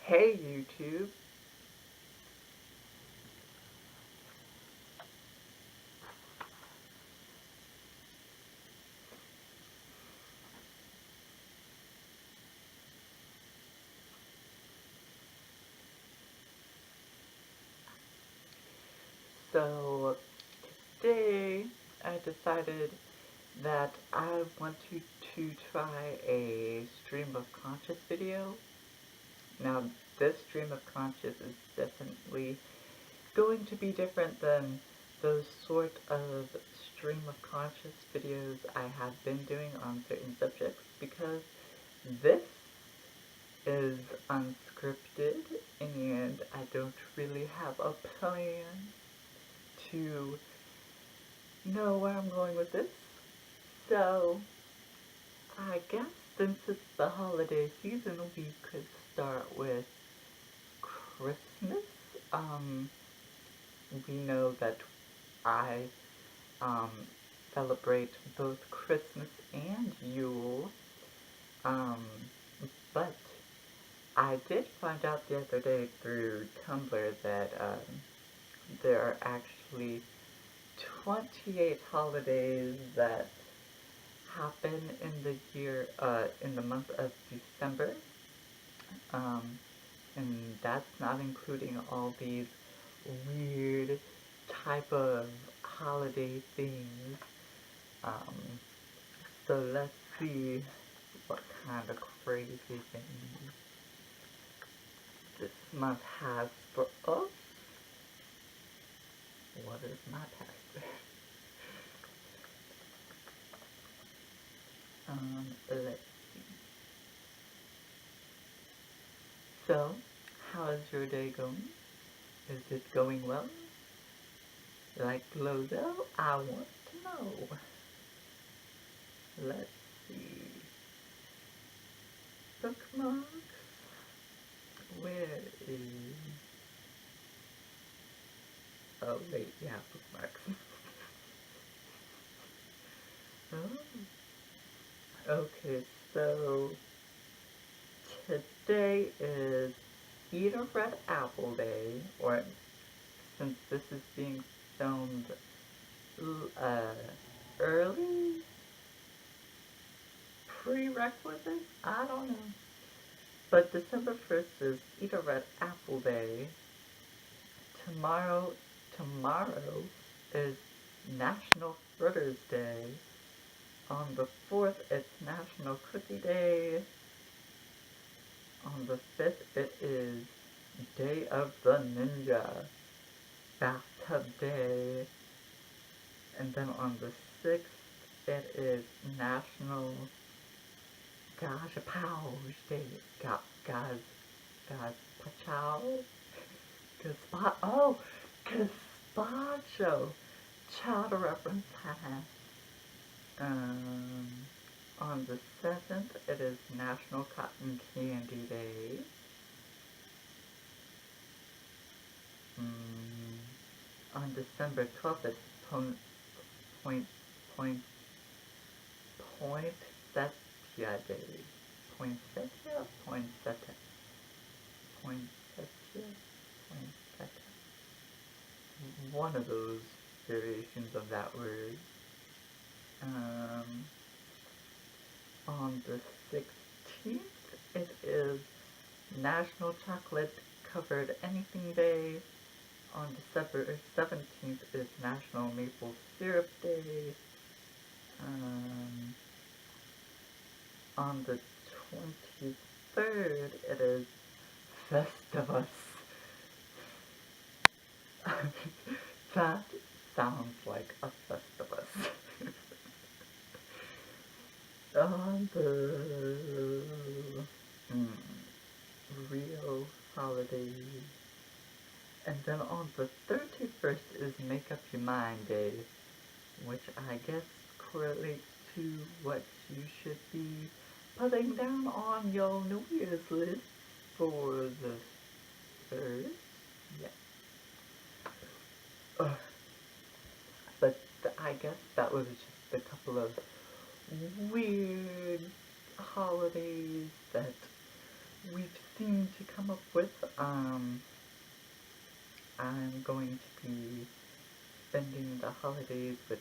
Hey YouTube. So today I decided that I want to try a stream of conscious video. Now this stream of conscious is definitely going to be different than those sort of stream of conscious videos I have been doing on certain subjects because this is unscripted and I don't really have a plan to know where I'm going with this. So I guess since it's the holiday season, we could start with Christmas. Um, we know that I um, celebrate both Christmas and Yule. Um, but I did find out the other day through Tumblr that there are actually 28 holidays that happen in the year, in the month of December, um, and that's not including all these weird type of holiday things. Um, so let's see what kind of crazy things this month has for us. What is my password? Let's see. So, how is your day going? Is it going well? Like Lodo? I want to know. Let's see. Bookmarks? Where is... Oh, wait, yeah, bookmarks. Oh. Okay, so today is Eat a Red Apple Day, or since this is being filmed uh, early, prerequisite? I don't know. But December 1st is Eat a Red Apple Day. Tomorrow is National Fritters Day. On the 4th, it's National Cookie Day. On the 5th, it is Day of the Ninja, Bathtub Day. And then on the 6th, it is National Gazpacho Day. Gazpacho? Gazpacho! Child reference, haha. Um, on the 7th, it is National Cotton Candy Day. On December 12th, it's Point, Point, Poinsettia Day. Poinsettia? Poinsettia. Poinsettia? Poinsettia. One of those variations of that word. On the 16th, it is National Chocolate Covered Anything Day. On December 17th is National Maple Syrup Day. On the 23rd, it is Festivus. That sounds like a Festivus. On the real holidays. And then on the 31st is Make Up Your Mind Day, which I guess correlates to what you should be putting down on your New Year's list for the 3rd. Yeah. But I guess that was just a couple of weird holidays that we've seem to come up with. I'm going to be spending the holidays with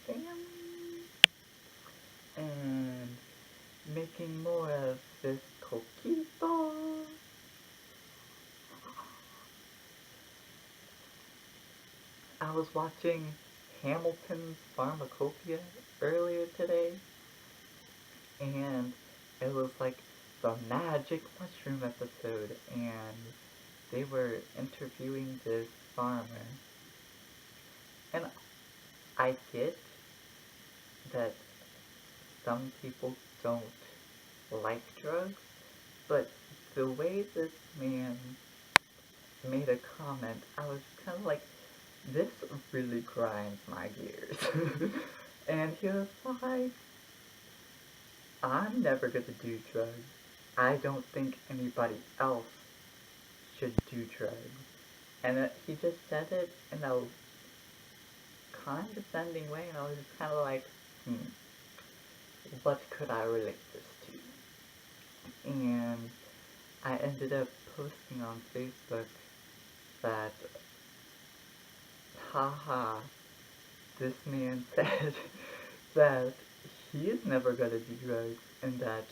family and making more of this coquito. I was watching Hamilton's Pharmacopoeia earlier today, and it was like the magic mushroom episode, and they were interviewing this farmer. And I get that some people don't like drugs, but the way this man made a comment, I was kind of like, this really grinds my gears. And he was like, I'm never gonna do drugs. I don't think anybody else should do drugs. And he just said it in a condescending way, and I was just kind of like, what could I relate this to? And I ended up posting on Facebook that, haha, this man said that he is never gonna do drugs and that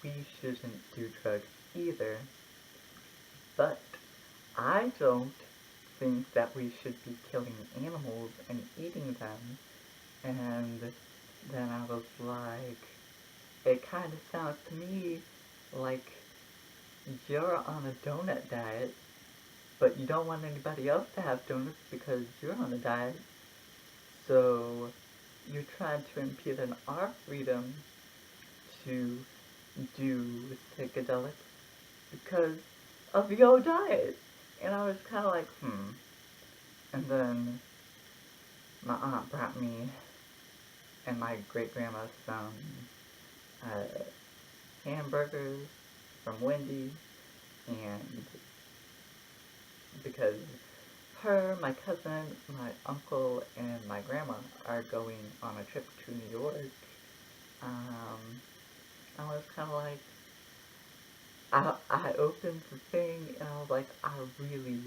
we shouldn't do drugs either. But I don't think that we should be killing animals and eating them. And then I was like, it kind of sounds to me like you're on a donut diet, but you don't want anybody else to have donuts because you're on a diet. So you're trying to impede on our freedom to do psychedelics because of your diet. And I was kind of like, And then my aunt brought me and my great-grandma some hamburgers from Wendy's, and because her, my cousin, my uncle, and my grandma are going on a trip to New York, I was kind of like, I opened the thing, and I was like, I really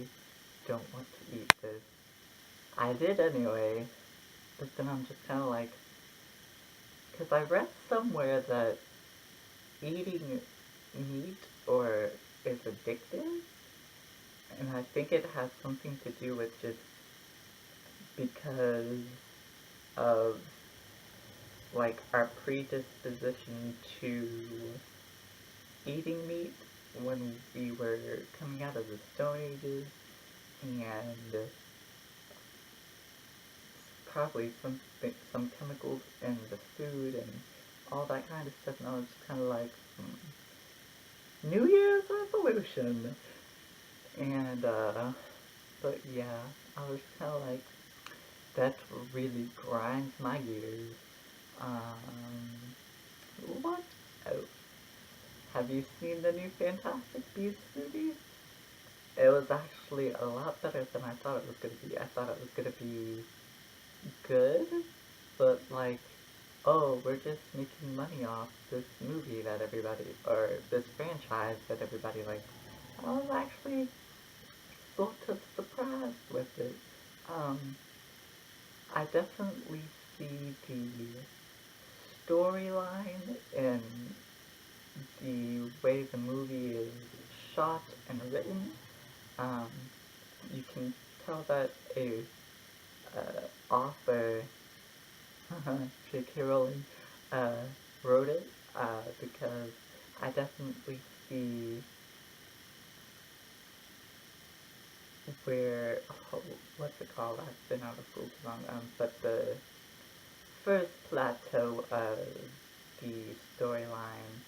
don't want to eat this. I did anyway, but then I'm just kind of like, because I read somewhere that eating meat or is addictive, and I think it has something to do with just because of like our predisposition to eating meat when we were coming out of the Stone Ages, and probably some chemicals in the food and all that kind of stuff. And I was kind of like, New Year's resolution. And but yeah, I was kind of like, that really grinds my gears. What else? Have you seen the new Fantastic Beasts movie? It was actually a lot better than I thought it was gonna be. I thought it was gonna be good, but like, oh, we're just making money off this movie that everybody, or this franchise that everybody likes. I was actually sort of surprised with it. I definitely see the storyline and the way the movie is shot and written. Um, you can tell that a author, J.K. Rowling, wrote it, because I definitely see where, what's it called? I've been out of school too long, but the first plateau of the storyline,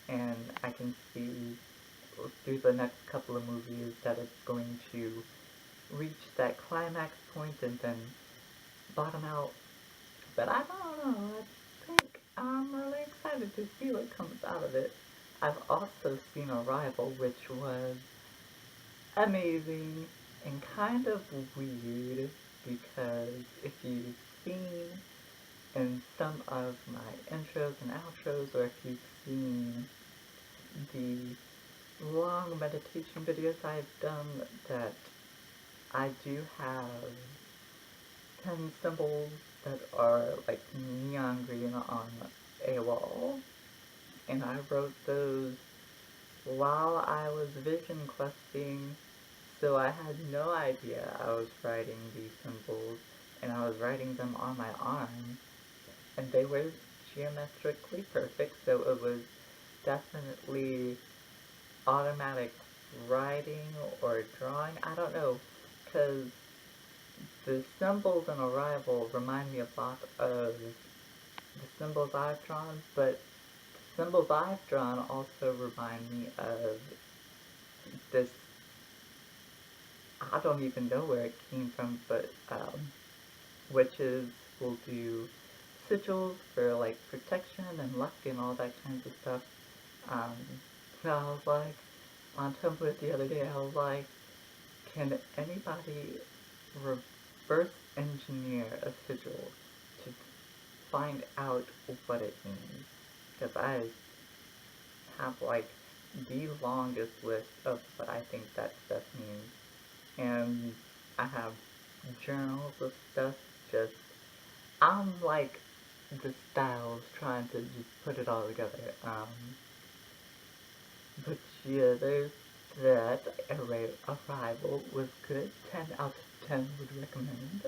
and I can see through the next couple of movies that it's going to reach that climax point and then bottom out. But I don't know, I think I'm really excited to see what comes out of it. I've also seen Arrival, which was amazing and kind of weird, because if you've seen in some of my intros and outros, or if you've seen the long meditation videos I've done that I do have 10 symbols that are like neon green on a wall. And I wrote those while I was vision questing, so I had no idea I was writing these symbols, and I was writing them on my arm, and they were geometrically perfect, so it was definitely automatic writing or drawing. I don't know, because the symbols in Arrival remind me a lot of the symbols I've drawn, but the symbols I've drawn also remind me of this. I don't even know where it came from, but witches will do sigils for like protection and luck and all that kinds of stuff. Um, so I was like, on Tumblr the other day, I was like, can anybody reverse engineer a sigil to find out what it means? Because I have like the longest list of what I think that stuff means. And I have journals of stuff just, I'm like the styles trying to just put it all together. But yeah, there's that. Arrival was good. 10 out of 10 would recommend.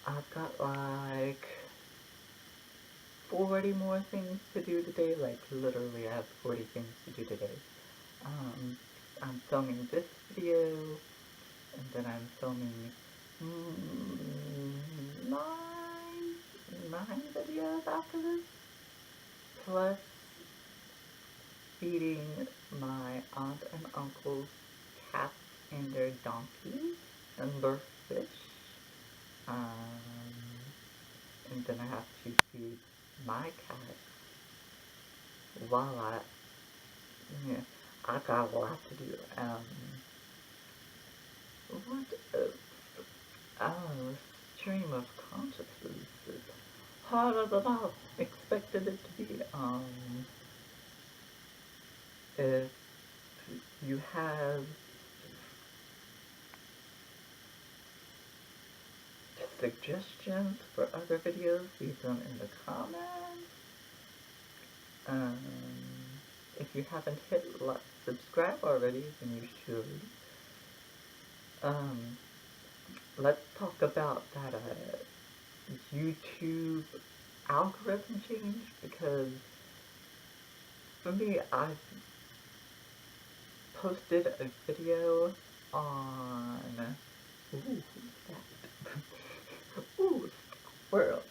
I've got like 40 more things to do today. Like literally, I have 40 things to do today. Um, I'm filming this video, and then I'm filming nine videos after this, plus feeding my aunt and uncle's cats and their donkeys and their fish. Um, and then I have to feed my cat while yeah, I got a lot to do. What else? Oh, stream of consciousness is harder than I expected it to be. If you have suggestions for other videos, leave them in the comments. Um, if you haven't hit subscribe already, then you should. Let's talk about that YouTube algorithm change, because for me, I've posted a video on, ooh, who's that? Ooh, squirrel.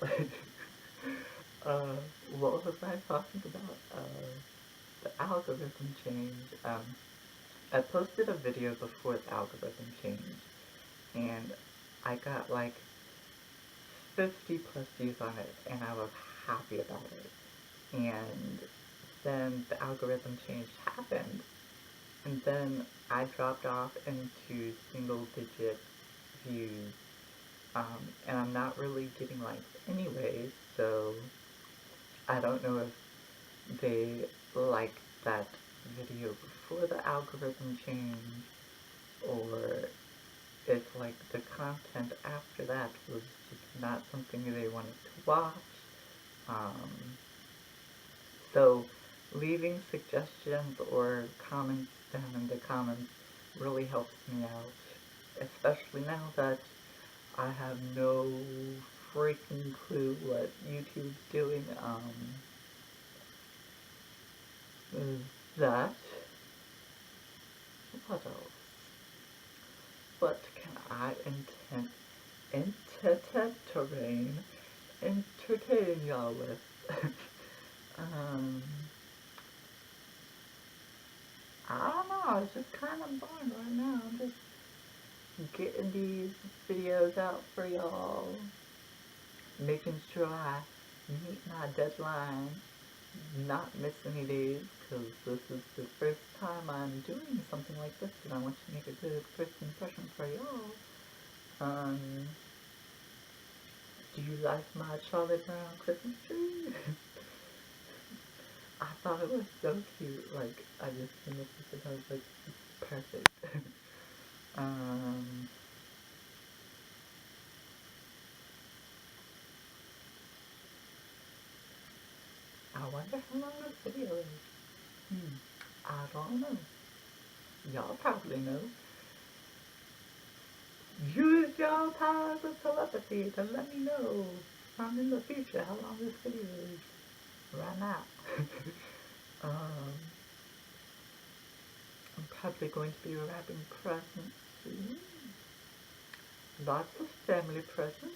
What was I talking about? The algorithm change. I posted a video before the algorithm change, and I got like 50 plus views on it, and I was happy about it. And then the algorithm change happened, and then I dropped off into single digit views, and I'm not really getting likes anyways, so I don't know if they liked that video before the algorithm change, or if like the content after that was just not something they wanted to watch. So leaving suggestions or comments down in the comments really helps me out, especially now that I have no freaking clue what YouTube's doing. That. What else? What can I entertain y'all with? um, I don't know, it's just kind of boring right now. I'm just getting these videos out for y'all, making sure I meet my deadline, not miss any days, because this is the first time I'm doing something like this, and I want to make a good first impression for y'all. Do you like my Charlie Brown Christmas tree? I thought it was so cute. Like, I just finished it and I was like, it's perfect. um, I wonder how long this video is. I don't know. Y'all probably know. Use your powers of telepathy to let me know from in the future how long this video is. Right now. um, I'm probably going to be wrapping presents soon. Lots of family presents.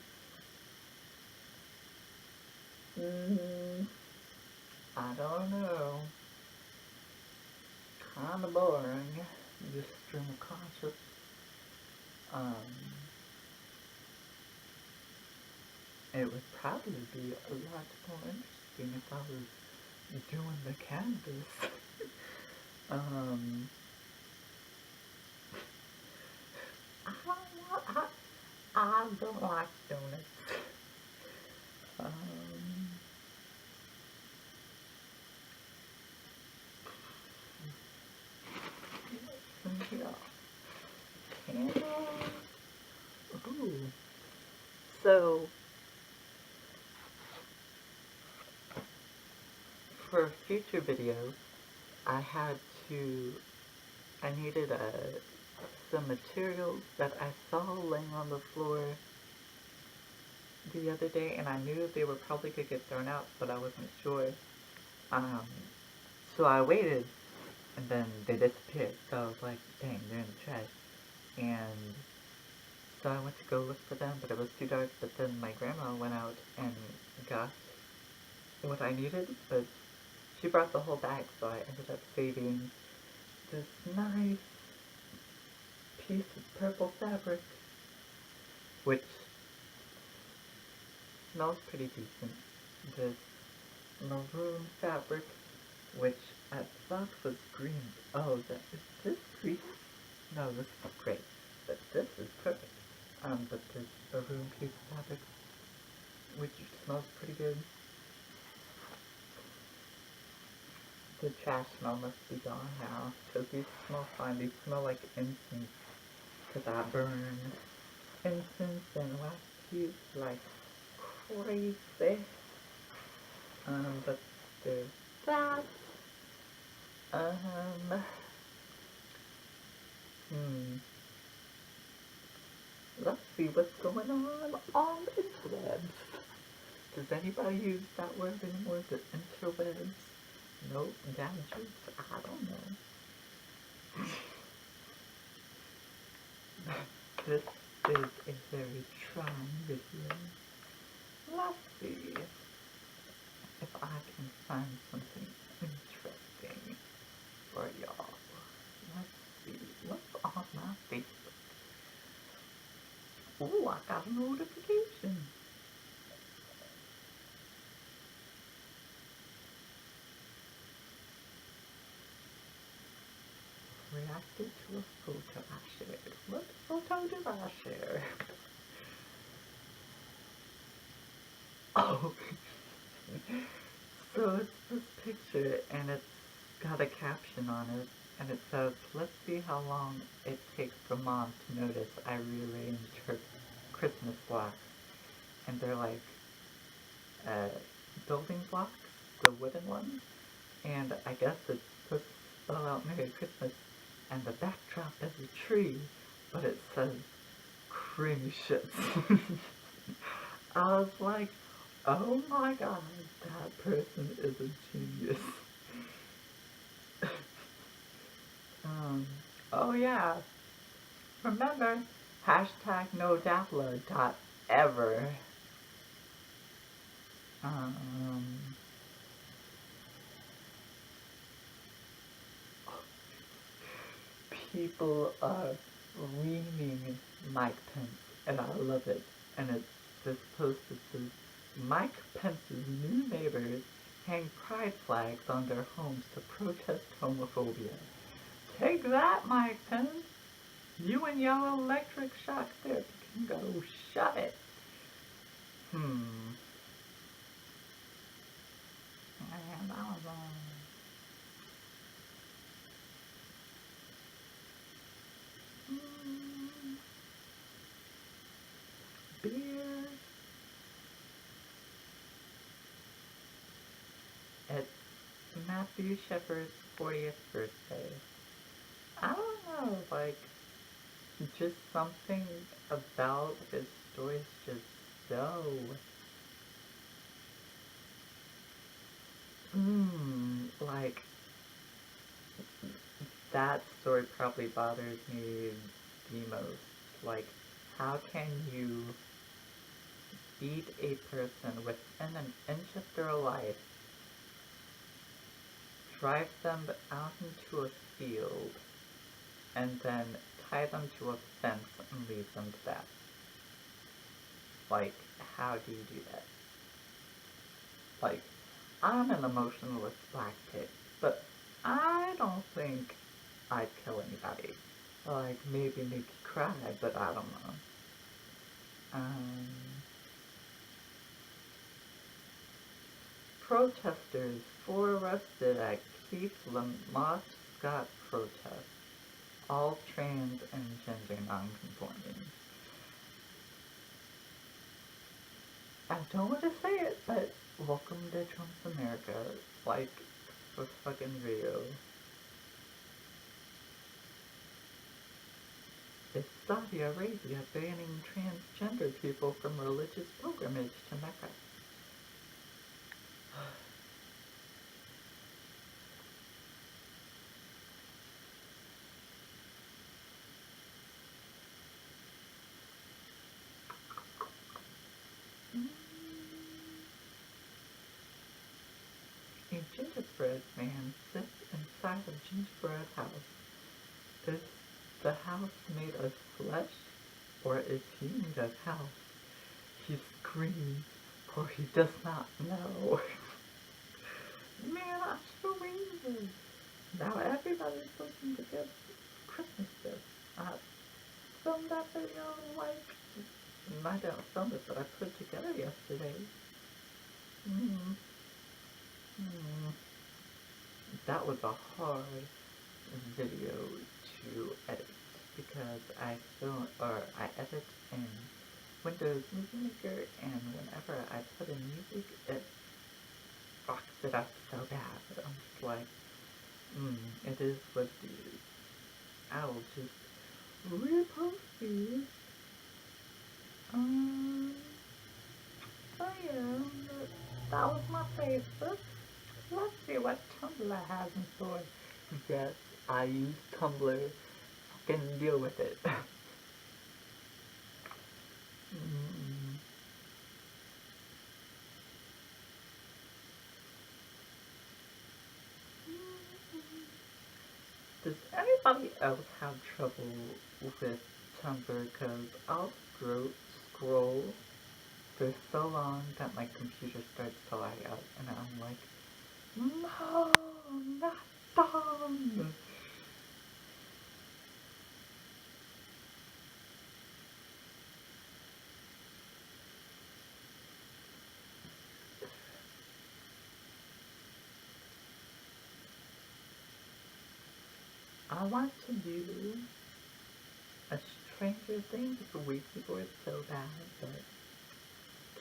I don't know. Kinda boring. Just stream of conscious. It would probably be a lot more interesting if I was doing the canvas. um, I don't like donuts. Um, yeah. Candles. Ooh. So, for future videos, I needed some materials that I saw laying on the floor the other day, and I knew they were probably going to get thrown out, but I wasn't sure. So I waited, and then they disappeared. So I was like, dang, they're in the trash. And so I went to go look for them, but it was too dark. But then my grandma went out and got what I needed, but she brought the whole bag, so I ended up saving this nice piece of purple fabric, which smells pretty decent. This maroon fabric, which I thought was green. Oh, is this green? No, this is great. But this is perfect. But this maroon piece of fabric, which smells pretty good. The trash smell must be gone now, because these smell fine. These smell like incense, because I burn incense and wax cubes like crazy. But there's that. Let's see what's going on the interwebs. Does anybody use that word anymore? The interwebs? Nope. Gadgets? I don't know. This is a very trying video. Let's see if I can find something interesting for y'all. Let's see. What's on my Facebook? Oh, I got a notification. Reacted to a photo I shared. What photo did I share? Oh, so it's this picture and it's got a caption on it and it says, let's see how long it takes for mom to notice I rearranged her Christmas blocks. And they're like building blocks, the wooden ones, and I guess it's supposed to spell out Merry Christmas, and the backdrop is a tree, but it says creamy shits. I was like, oh my god, that person is a genius. Oh yeah, remember, hashtag NoDapler.ever. People are reaming Mike Pence, and I love it. And it's this post that says, Mike Pence's new neighbors hang pride flags on their homes to protest homophobia. Take that, Mike Pence! You and your electric shock therapy can go shut it. And I was It's Matthew Shepard's 40th birthday. I don't know, like, just something about his stories just so, like, that story probably bothers me the most. Like, how can you beat a person within an inch of their life, drive them out into a field, and then tie them to a fence and leave them to that? Like, how do you do that? Like, I'm an emotionalist black pig, but I don't think I'd kill anybody. Like, maybe make you cry, but I don't know. Um, Protesters 4 arrested at Keith Lamont Scott protest, all trans and gender nonconforming. I don't want to say it, but welcome to Trump's America. Like, for fucking real. Is Saudi Arabia banning transgender people from religious pilgrimage to Mecca? A gingerbread man sits inside a gingerbread house. Is the house made of flesh, or is he made of house? He screams, for he does not know. Man, I scream. Now everybody's looking to get Christmas gifts. I filmed that video, like, I didn't film it, but I put it together yesterday. Mm. Mm. That was a hard video to edit because I edit in Windows Movie Maker, and whenever I put in music, it fucks it up so bad. I'm just like, it is what it is. I'll just repost these. So yeah, that was my Facebook. Let's see what Tumblr has in store. Yes, I use Tumblr. Fucking deal with it. mm. Does anybody else have trouble with Tumblr? Because I'll scroll for so long that my computer starts to lag out, and I'm like, no, not done. I want to do a Stranger Things Weekly Board so bad, but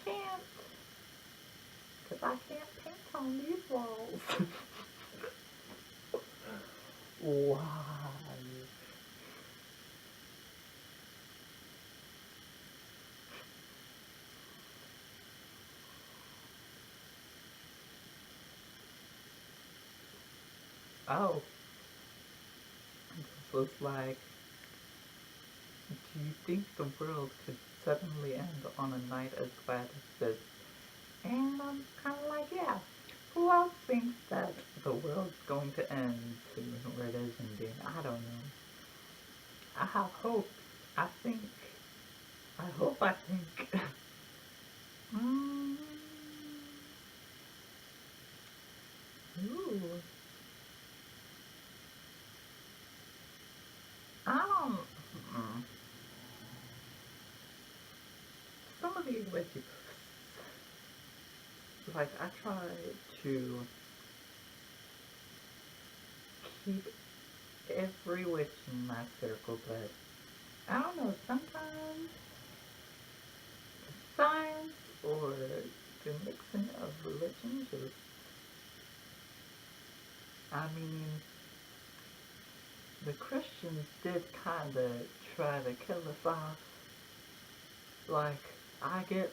can't. Because I can't paint on these walls. Why? Oh, this was like, do you think the world could suddenly end on a night as bad as this? And I'm kind of like, yeah. Who else thinks that the world's going to end soon, or it is ending? I don't know. I have hope. I think. I think. mm, ooh. I don't. Some of these witchy like, I try to keep every witch in my circle, but I don't know, sometimes science or the mixing of religion just I mean, the Christians did kind of try to kill us off. Like, I get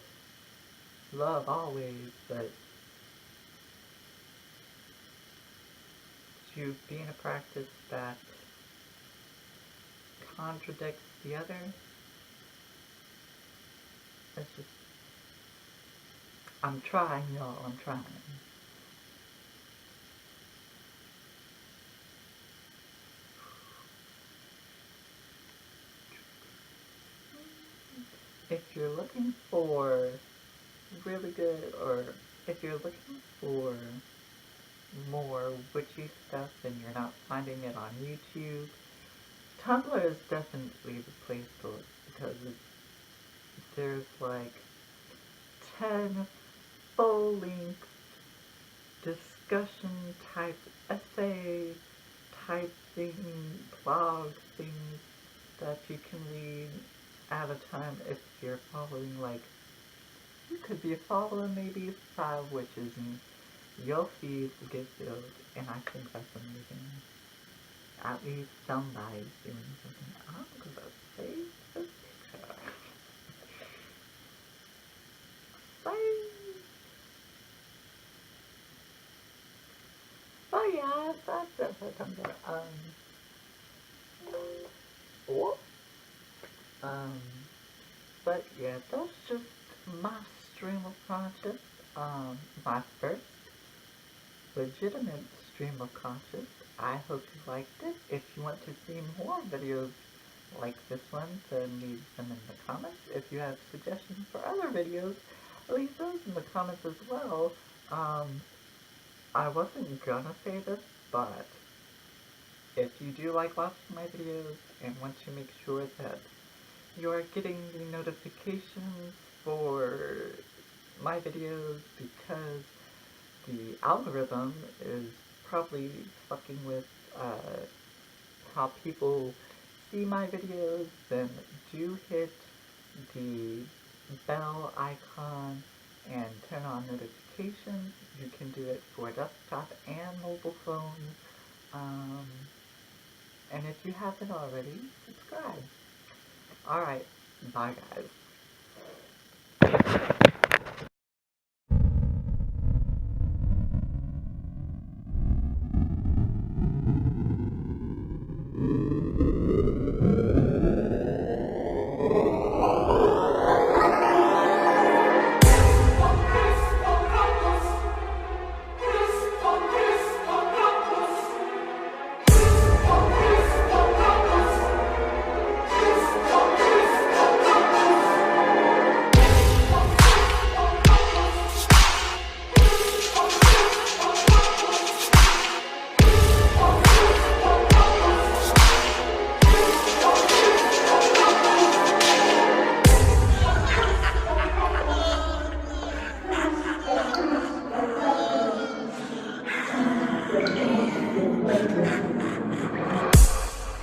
love always, but to be in a practice that contradicts the other, it's just, I'm trying, y'all, I'm trying. If you're looking for really good, or if you're looking for more witchy stuff and you're not finding it on YouTube, Tumblr is definitely the place to look, because there's like 10 full-length discussion type essay type thing, blog things that you can read at a time if you're following, like, you could be following maybe 5 witches and your feed will get filled, and I think that's amazing. At least somebody's doing something. I'm gonna save this picture. Save. Oh yeah, that's what I'm gonna, whoop. But yeah, that's just my stream of conscious, my first legitimate stream of conscious. I hope you liked it. If you want to see more videos like this one, then leave them in the comments. If you have suggestions for other videos, leave those in the comments as well. I wasn't gonna say this, but if you do like watching my videos and want to make sure that you are getting the notifications for my videos, because the algorithm is probably fucking with how people see my videos, then do hit the bell icon and turn on notifications. You can do it for desktop and mobile phone. And if you haven't already, subscribe. Alright, bye guys.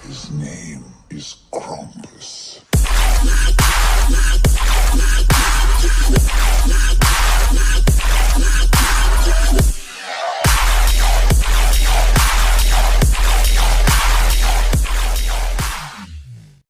His name is Kronk.